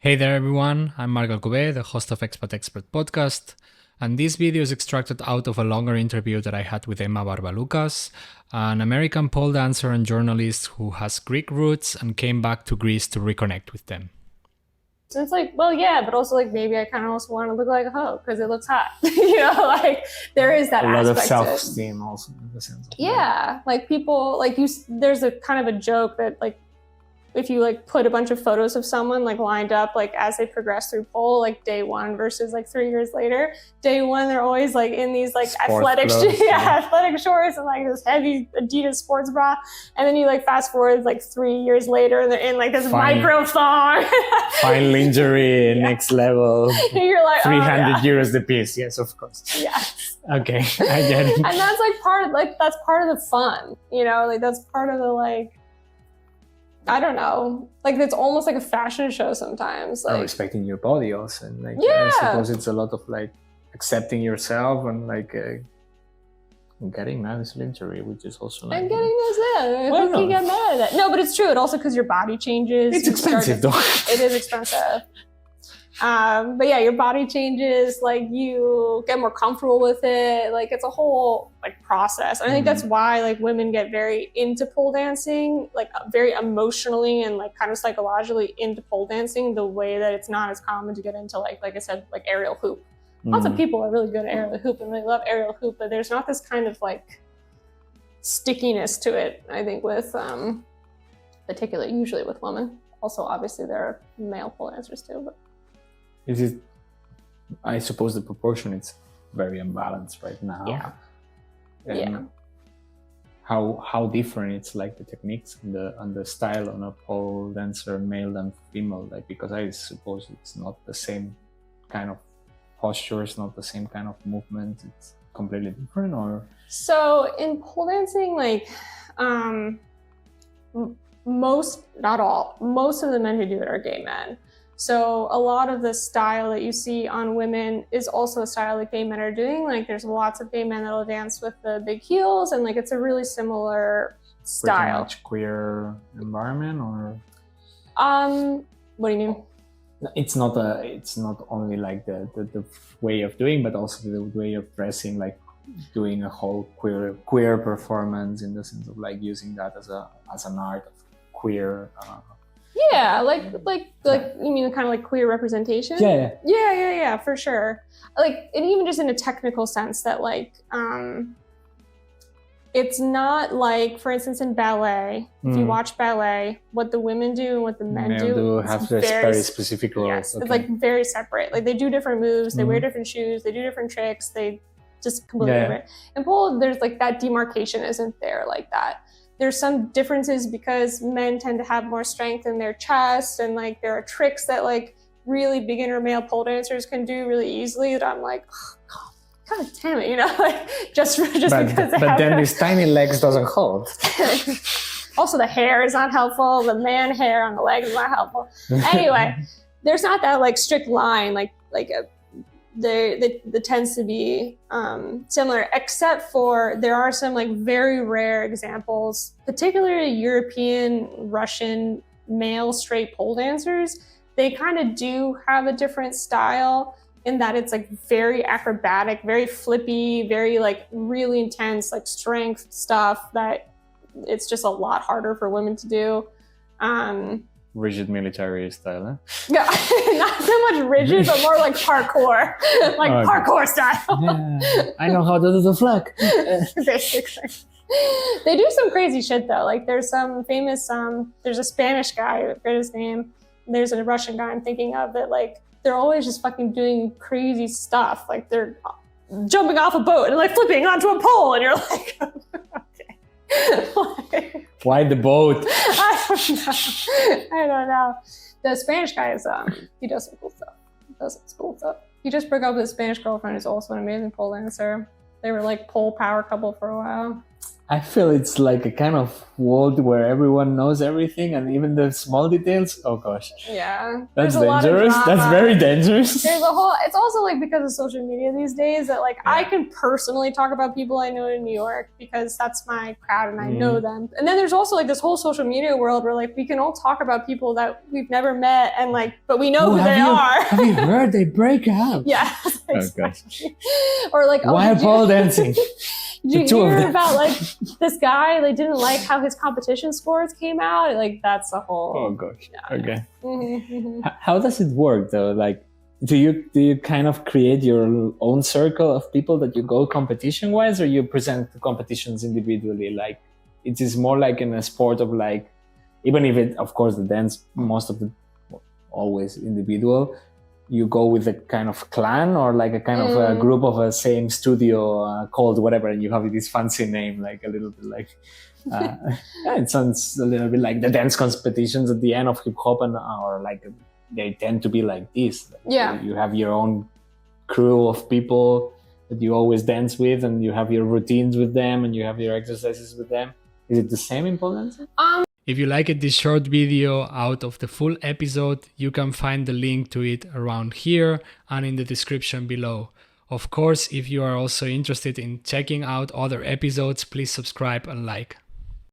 Hey there everyone, I'm Marc Alcubé, the host of Expat Expert podcast, and this video is extracted out of a longer interview that I had with Emma Barbalukas, an American pole dancer and journalist who has Greek roots and came back to Greece to reconnect with them. So it's like, well, yeah, but also like maybe I kind of also want to look like a hoe because it looks hot. There is that aspect. A lot of self-esteem also in the sense of like people like you. There's a kind of a joke that like if you like put a bunch of photos of someone like lined up like as they progress through pole, like day one versus like 3 years later. Day one, they're always like in these like athletic shorts and like this heavy Adidas sports bra, and then you like fast forward like 3 years later and they're in like this micro thong. Fine lingerie, next level. You're like 300 euros the piece. Yes, of course. Yes. Okay, I get it. And that's like that's part of the fun, like that's part of the like. I don't know. Like it's almost like a fashion show sometimes. Like respecting your body also, and like yeah. I suppose it's a lot of like accepting yourself and like getting nice lingerie, which is also like. And getting nice, yeah. You get mad at that. No, but it's true. It also because your body changes. It's expensive though. It is expensive. But yeah, your body changes, like you get more comfortable with it. Like it's a whole like process. And I think that's why like women get very into pole dancing, like very emotionally and like kind of psychologically into pole dancing, the way that it's not as common to get into like I said, like aerial hoop. Lots of people are really good at aerial hoop and they love aerial hoop, but there's not this kind of like stickiness to it, I think, with particularly usually with women. Also, obviously there are male pole dancers too, but I suppose the proportion is very unbalanced right now. Yeah. And how different it's like the techniques and the style on a pole dancer, male than female, like because I suppose it's not the same kind of posture, it's not the same kind of movement, it's completely different. Or so in pole dancing, like most of the men who do it are gay men. So a lot of the style that you see on women is also a style that gay men are doing. Like there's lots of gay men that'll dance with the big heels, and like it's a really similar style. Pretty much queer environment, or what do you mean? It's not only like the way of doing, but also the way of dressing, like doing a whole queer performance in the sense of like using that as an art of queer. Yeah, like you mean kind of like queer representation? Yeah, for sure. Like, and even just in a technical sense that like, it's not like, for instance, in ballet, if you watch ballet, what the women do and what the men do have very specific roles. Yes, it's like very separate. Like they do different moves, they wear different shoes, they do different tricks, they just completely different. In pole, there's like that demarcation isn't there like that. There's some differences because men tend to have more strength in their chest, and like there are tricks that like really beginner male pole dancers can do really easily that I'm like, oh, God damn it, like just because but then these tiny legs doesn't hold. Also the hair is not helpful, the man hair on the leg is not helpful. Anyway, there's not that like strict line like there tends to be similar, except for there are some like very rare examples, particularly European, Russian male straight pole dancers. They kind of do have a different style in that it's like very acrobatic, very flippy, very like really intense, like strength stuff that it's just a lot harder for women to do. Rigid military style, huh? Yeah, not so much rigid, but more like parkour, parkour style. Yeah, I know how to do the flag. Basically. They do some crazy shit though. Like there's some famous, there's a Spanish guy, I forget his name. There's a Russian guy I'm thinking of that like, they're always just fucking doing crazy stuff. Like they're jumping off a boat and like flipping onto a pole and you're like, okay. Why the boat? I don't know. The Spanish guy is he does some cool stuff. He just broke up with his Spanish girlfriend, who's also an amazing pole dancer. They were like pole power couple for a while. I feel it's like a kind of world where everyone knows everything, and even the small details. Oh gosh, Yeah, that's there's a lot of dangerous. That's drama. very dangerous. There's a whole. It's also like because of social media these days that like I Yeah. can personally talk about people I know in New York because that's my crowd and I Mm-hmm. know them. And then there's also like this whole social media world where like we can all talk about people that we've never met and like, but we know Oh, who they are. Have you heard they break up? Yeah. gosh. Exactly. Or like, Why did you- pole dancing? Did The you two of hear them. about like this guy? They didn't like how his competition scores came out. Like that's a whole. Oh gosh. Okay. Mhm. How does it work though? Like, do you kind of create your own circle of people that you go competition wise, or you present the competitions individually? Like, it is more like in a sport of like, even if it, of course, the dance most of the always individual. You go with a kind of clan or like a kind of a group of a same studio called whatever, and you have this fancy name, like a little bit like it sounds a little bit like the dance competitions at the end of hip hop, and or like they tend to be like this. Like, Yeah. you have your own crew of people that you always dance with, and you have your routines with them, and you have your exercises with them. Is it the same in pole dancing? If you liked this short video out of the full episode, you can find the link to it around here and in the description below. Of course, if you are also interested in checking out other episodes, please subscribe and like.